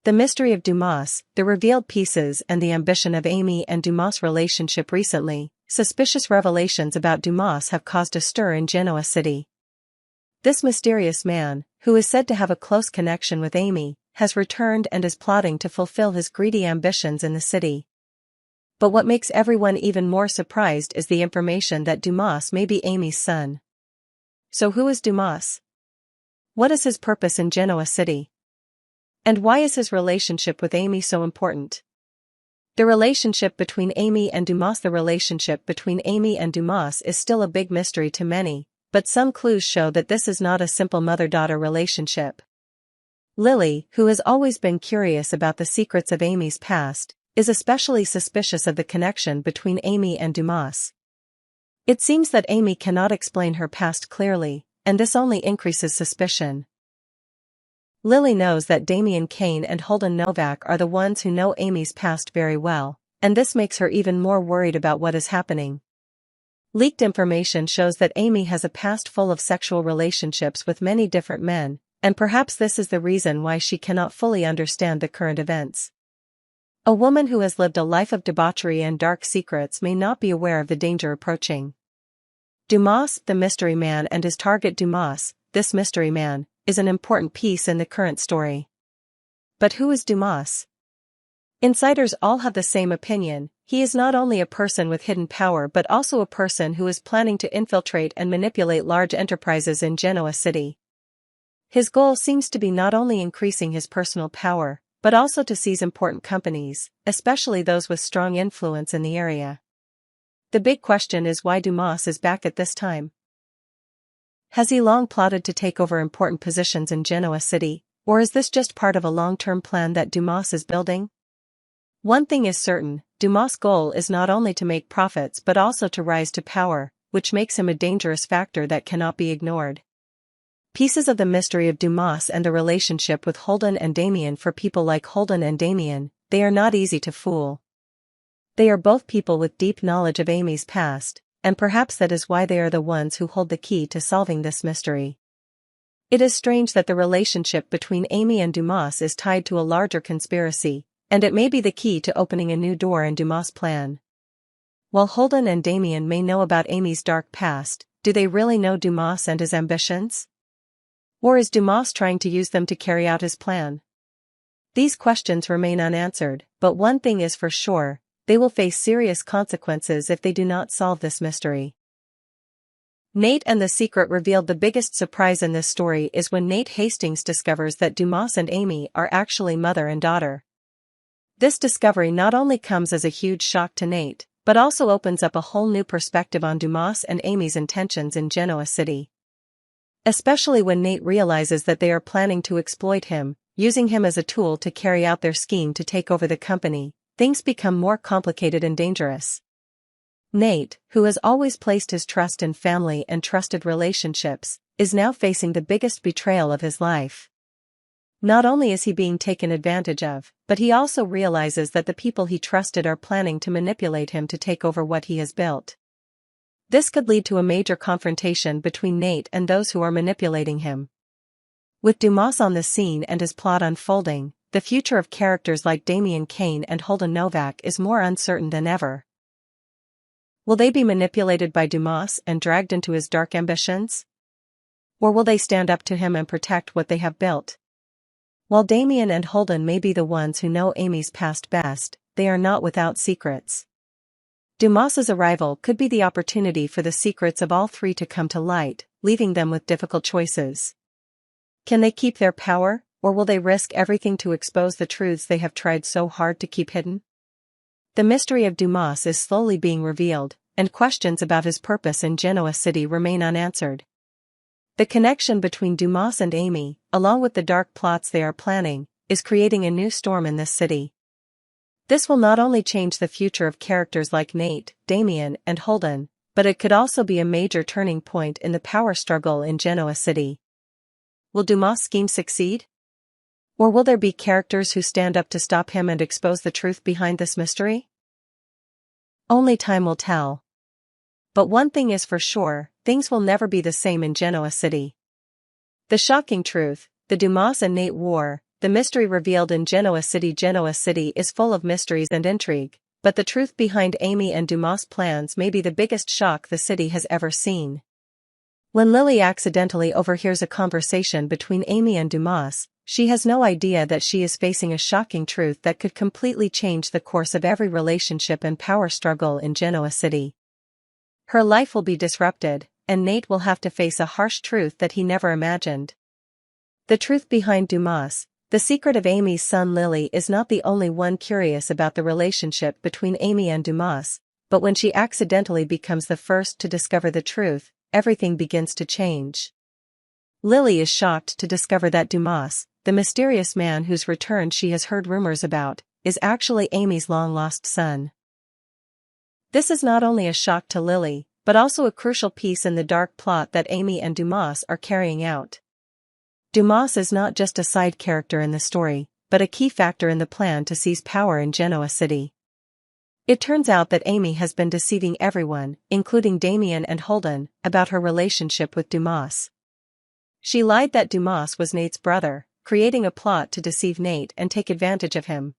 The mystery of Dumas, the revealed pieces and the ambition of Amy and Dumas' relationship recently. Suspicious revelations about Dumas have caused a stir in Genoa City. This mysterious man, who is said to have a close connection with Amy, has returned and is plotting to fulfill his greedy ambitions in the city. But what makes everyone even more surprised is the information that Dumas may be Amy's son. So who is Dumas? What is his purpose in Genoa City? And why is his relationship with Amy so important? The relationship between Amy and Dumas is still a big mystery to many, but some clues show that this is not a simple mother-daughter relationship. Lily, who has always been curious about the secrets of Amy's past, is especially suspicious of the connection between Amy and Dumas. It seems that Amy cannot explain her past clearly, and this only increases suspicion. Lily knows that Damien Kane and Holden Novak are the ones who know Amy's past very well, and this makes her even more worried about what is happening. Leaked information shows that Amy has a past full of sexual relationships with many different men, and perhaps this is the reason why she cannot fully understand the current events. A woman who has lived a life of debauchery and dark secrets may not be aware of the danger approaching. Dumas, the mystery man, and his target. Dumas, this mystery man, is an important piece in the current story. But who is Dumas? Insiders all have the same opinion. He is not only a person with hidden power but also a person who is planning to infiltrate and manipulate large enterprises in Genoa City. His goal seems to be not only increasing his personal power, but also to seize important companies, especially those with strong influence in the area. The big question is why Dumas is back at this time. Has he long plotted to take over important positions in Genoa City, or is this just part of a long-term plan that Dumas is building? One thing is certain, Dumas' goal is not only to make profits but also to rise to power, which makes him a dangerous factor that cannot be ignored. Pieces of the mystery of Dumas and the relationship with Holden and Damien. For people like Holden and Damien, they are not easy to fool. They are both people with deep knowledge of Amy's past, and perhaps that is why they are the ones who hold the key to solving this mystery. It is strange that the relationship between Amy and Dumas is tied to a larger conspiracy, and it may be the key to opening a new door in Dumas' plan. While Holden and Damien may know about Amy's dark past, do they really know Dumas and his ambitions? Or is Dumas trying to use them to carry out his plan? These questions remain unanswered, but one thing is for sure, they will face serious consequences if they do not solve this mystery. Nate and the secret revealed. The biggest surprise in this story is when Nate Hastings discovers that Dumas and Amy are actually mother and daughter. This discovery not only comes as a huge shock to Nate, but also opens up a whole new perspective on Dumas and Amy's intentions in Genoa City. Especially when Nate realizes that they are planning to exploit him, using him as a tool to carry out their scheme to take over the company. Things become more complicated and dangerous. Nate, who has always placed his trust in family and trusted relationships, is now facing the biggest betrayal of his life. Not only is he being taken advantage of, but he also realizes that the people he trusted are planning to manipulate him to take over what he has built. This could lead to a major confrontation between Nate and those who are manipulating him. With Dumas on the scene and his plot unfolding, the future of characters like Damien Kane and Holden Novak is more uncertain than ever. Will they be manipulated by Dumas and dragged into his dark ambitions? Or will they stand up to him and protect what they have built? While Damien and Holden may be the ones who know Amy's past best, they are not without secrets. Dumas's arrival could be the opportunity for the secrets of all three to come to light, leaving them with difficult choices. Can they keep their power, or will they risk everything to expose the truths they have tried so hard to keep hidden? The mystery of Dumas is slowly being revealed, and questions about his purpose in Genoa City remain unanswered. The connection between Dumas and Amy, along with the dark plots they are planning, is creating a new storm in this city. This will not only change the future of characters like Nate, Damien, and Holden, but it could also be a major turning point in the power struggle in Genoa City. Will Dumas' scheme succeed? Or will there be characters who stand up to stop him and expose the truth behind this mystery? Only time will tell. But one thing is for sure, things will never be the same in Genoa City. The shocking truth, the Dumas and Nate war, the mystery revealed in Genoa City. Genoa City is full of mysteries and intrigue, but the truth behind Amy and Dumas' plans may be the biggest shock the city has ever seen. When Lily accidentally overhears a conversation between Amy and Dumas, she has no idea that she is facing a shocking truth that could completely change the course of every relationship and power struggle in Genoa City. Her life will be disrupted, and Nate will have to face a harsh truth that he never imagined. The truth behind Dumas, the secret of Amy's son. Lily is not the only one curious about the relationship between Amy and Dumas, but when she accidentally becomes the first to discover the truth, everything begins to change. Lily is shocked to discover that Dumas, the mysterious man whose return she has heard rumors about, is actually Amy's long-lost son. This is not only a shock to Lily, but also a crucial piece in the dark plot that Amy and Dumas are carrying out. Dumas is not just a side character in the story, but a key factor in the plan to seize power in Genoa City. It turns out that Amy has been deceiving everyone, including Damien and Holden, about her relationship with Dumas. She lied that Dumas was Nate's brother, creating a plot to deceive Nate and take advantage of him.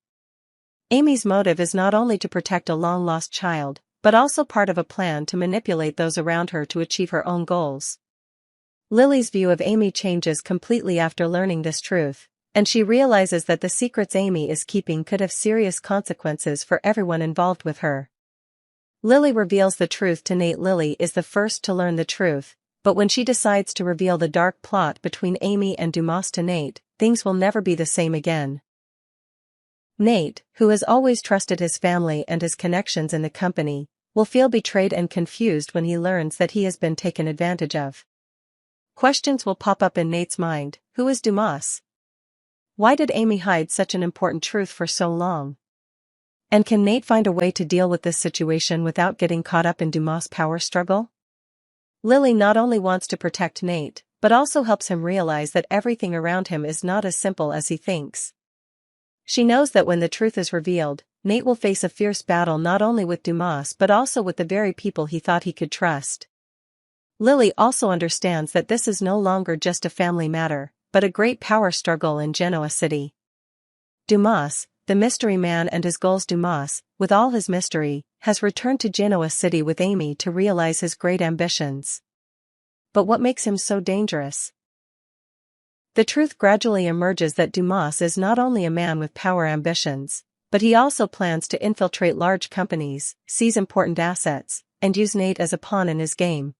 Amy's motive is not only to protect a long-lost child, but also part of a plan to manipulate those around her to achieve her own goals. Lily's view of Amy changes completely after learning this truth, and she realizes that the secrets Amy is keeping could have serious consequences for everyone involved with her. Lily reveals the truth to Nate. Lily is the first to learn the truth, but when she decides to reveal the dark plot between Amy and Dumas to Nate, things will never be the same again. Nate, who has always trusted his family and his connections in the company, will feel betrayed and confused when he learns that he has been taken advantage of. Questions will pop up in Nate's mind. Who is Dumas? Why did Amy hide such an important truth for so long? And can Nate find a way to deal with this situation without getting caught up in Dumas' power struggle? Lily not only wants to protect Nate, but also helps him realize that everything around him is not as simple as he thinks. She knows that when the truth is revealed, Nate will face a fierce battle not only with Dumas but also with the very people he thought he could trust. Lily also understands that this is no longer just a family matter, but a great power struggle in Genoa City. Dumas, the mystery man and his goals. Dumas, with all his mystery, has returned to Genoa City with Amy to realize his great ambitions. But what makes him so dangerous? The truth gradually emerges that Dumas is not only a man with power ambitions, but he also plans to infiltrate large companies, seize important assets, and use Nate as a pawn in his game.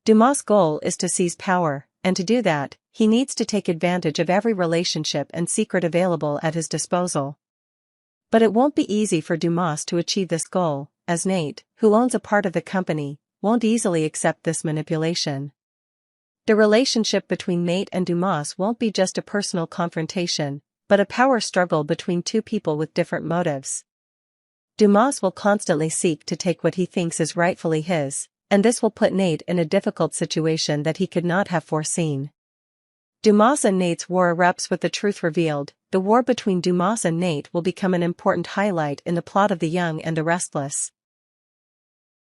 Dumas' goal is to seize power, and to do that, he needs to take advantage of every relationship and secret available at his disposal. But it won't be easy for Dumas to achieve this goal, as Nate, who owns a part of the company, won't easily accept this manipulation. The relationship between Nate and Dumas won't be just a personal confrontation, but a power struggle between two people with different motives. Dumas will constantly seek to take what he thinks is rightfully his, and this will put Nate in a difficult situation that he could not have foreseen. Dumas and Nate's war erupts with the truth revealed. The war between Dumas and Nate will become an important highlight in the plot of The Young and the Restless.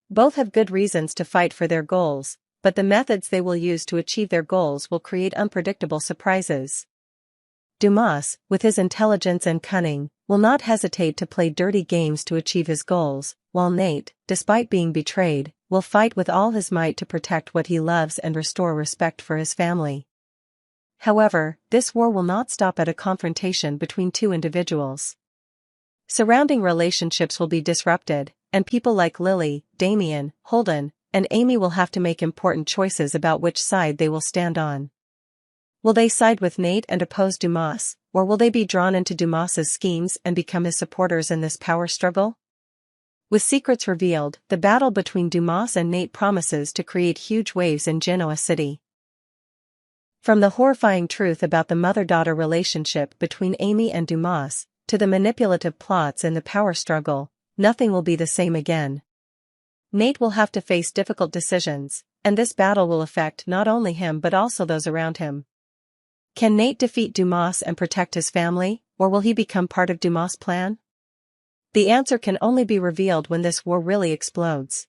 Both have good reasons to fight for their goals, but the methods they will use to achieve their goals will create unpredictable surprises. Dumas, with his intelligence and cunning, will not hesitate to play dirty games to achieve his goals, while Nate, despite being betrayed, will fight with all his might to protect what he loves and restore respect for his family. However, this war will not stop at a confrontation between two individuals. Surrounding relationships will be disrupted, and people like Lily, Damien, Holden, and Amy will have to make important choices about which side they will stand on. Will they side with Nate and oppose Dumas, or will they be drawn into Dumas's schemes and become his supporters in this power struggle? With secrets revealed, the battle between Dumas and Nate promises to create huge waves in Genoa City. From the horrifying truth about the mother-daughter relationship between Amy and Dumas, to the manipulative plots in the power struggle, nothing will be the same again. Nate will have to face difficult decisions, and this battle will affect not only him but also those around him. Can Nate defeat Dumas and protect his family, or will he become part of Dumas' plan? The answer can only be revealed when this war really explodes.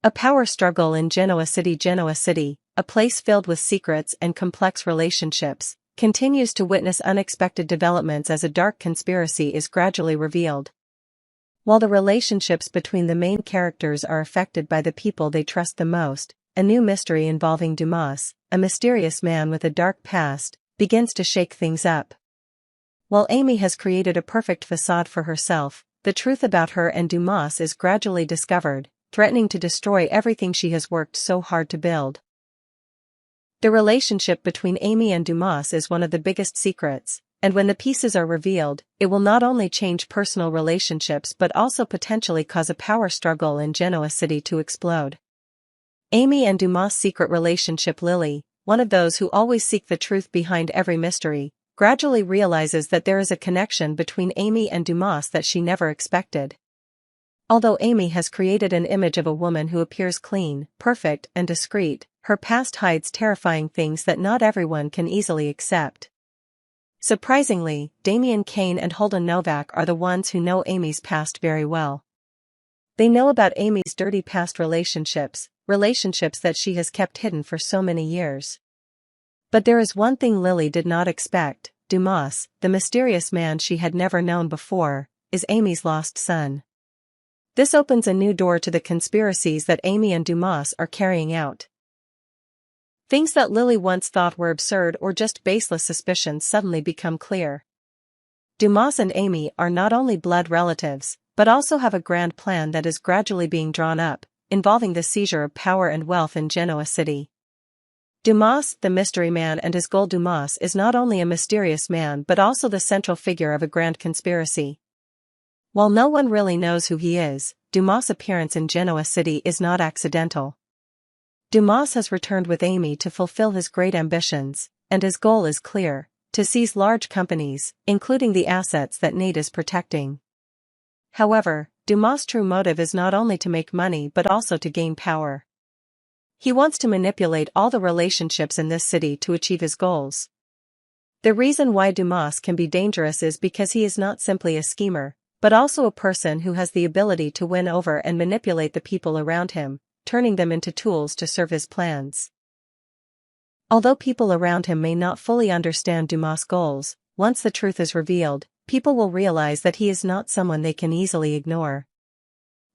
A power struggle in Genoa City. Genoa City, a place filled with secrets and complex relationships, continues to witness unexpected developments as a dark conspiracy is gradually revealed. While the relationships between the main characters are affected by the people they trust the most, a new mystery involving Dumas, a mysterious man with a dark past, begins to shake things up. While Amy has created a perfect facade for herself, the truth about her and Dumas is gradually discovered, threatening to destroy everything she has worked so hard to build. The relationship between Amy and Dumas is one of the biggest secrets, and when the pieces are revealed, it will not only change personal relationships but also potentially cause a power struggle in Genoa City to explode. Amy and Dumas' secret relationship. Lily, one of those who always seek the truth behind every mystery, gradually realizes that there is a connection between Amy and Dumas that she never expected. Although Amy has created an image of a woman who appears clean, perfect, and discreet, her past hides terrifying things that not everyone can easily accept. Surprisingly, Damien Kane and Holden Novak are the ones who know Amy's past very well. They know about Amy's dirty past relationships that she has kept hidden for so many years. But there is one thing Lily did not expect: Dumas, the mysterious man she had never known before, is Amy's lost son. This opens a new door to the conspiracies that Amy and Dumas are carrying out. Things that Lily once thought were absurd or just baseless suspicions suddenly become clear. Dumas and Amy are not only blood relatives, but also have a grand plan that is gradually being drawn up, involving the seizure of power and wealth in Genoa City. Dumas, the mystery man, and his goal. Dumas is not only a mysterious man but also the central figure of a grand conspiracy. While no one really knows who he is, Dumas' appearance in Genoa City is not accidental. Dumas has returned with Amy to fulfill his great ambitions, and his goal is clear: to seize large companies, including the assets that Nate is protecting. However, Dumas' true motive is not only to make money but also to gain power. He wants to manipulate all the relationships in this city to achieve his goals. The reason why Dumas can be dangerous is because he is not simply a schemer, but also a person who has the ability to win over and manipulate the people around him, turning them into tools to serve his plans. Although people around him may not fully understand Dumas' goals, once the truth is revealed, people will realize that he is not someone they can easily ignore.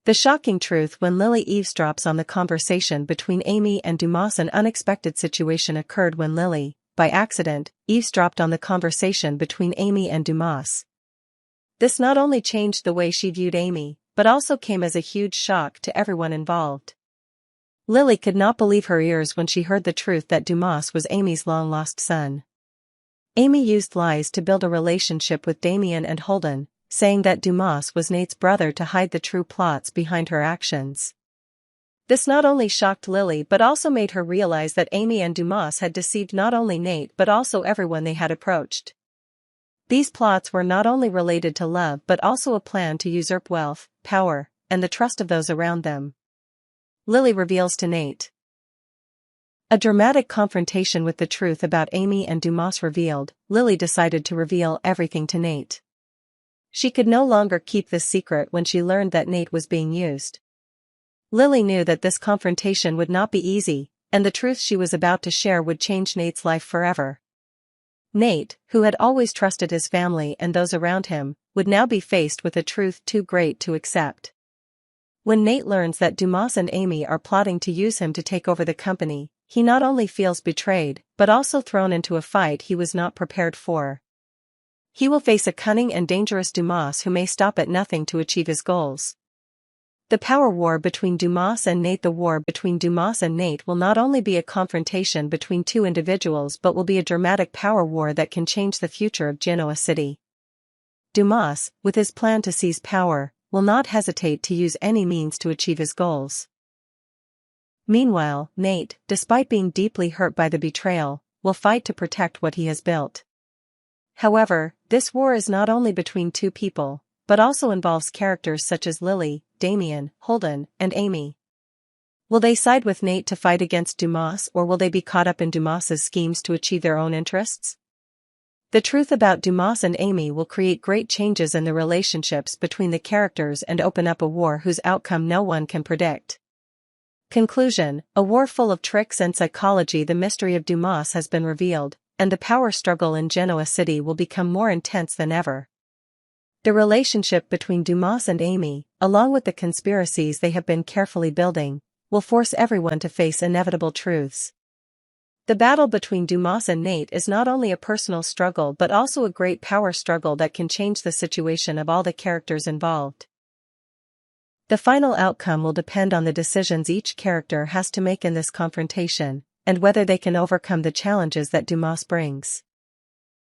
The shocking truth: when Lily eavesdrops on the conversation between Amy and Dumas. An unexpected situation occurred when Lily, by accident, eavesdropped on the conversation between Amy and Dumas. This not only changed the way she viewed Amy, but also came as a huge shock to everyone involved. Lily could not believe her ears when she heard the truth that Dumas was Amy's long-lost son. Amy used lies to build a relationship with Damien and Holden, saying that Dumas was Nate's brother to hide the true plots behind her actions. This not only shocked Lily but also made her realize that Amy and Dumas had deceived not only Nate but also everyone they had approached. These plots were not only related to love but also a plan to usurp wealth, power, and the trust of those around them. Lily reveals to Nate. A dramatic confrontation with the truth about Amy and Dumas revealed, Lily decided to reveal everything to Nate. She could no longer keep this secret when she learned that Nate was being used. Lily knew that this confrontation would not be easy, and the truth she was about to share would change Nate's life forever. Nate, who had always trusted his family and those around him, would now be faced with a truth too great to accept. When Nate learns that Dumas and Amy are plotting to use him to take over the company, he not only feels betrayed, but also thrown into a fight he was not prepared for. He will face a cunning and dangerous Dumas who may stop at nothing to achieve his goals. The power war between Dumas and Nate. The war between Dumas and Nate will not only be a confrontation between two individuals but will be a dramatic power war that can change the future of Genoa City. Dumas, with his plan to seize power, will not hesitate to use any means to achieve his goals. Meanwhile, Nate, despite being deeply hurt by the betrayal, will fight to protect what he has built. However, this war is not only between two people, but also involves characters such as Lily, Damien, Holden, and Amy. Will they side with Nate to fight against Dumas, or will they be caught up in Dumas's schemes to achieve their own interests? The truth about Dumas and Amy will create great changes in the relationships between the characters and open up a war whose outcome no one can predict. Conclusion: a war full of tricks and psychology. The mystery of Dumas has been revealed, and the power struggle in Genoa City will become more intense than ever. The relationship between Dumas and Amy, along with the conspiracies they have been carefully building, will force everyone to face inevitable truths. The battle between Dumas and Nate is not only a personal struggle but also a great power struggle that can change the situation of all the characters involved. The final outcome will depend on the decisions each character has to make in this confrontation, and whether they can overcome the challenges that Dumas brings.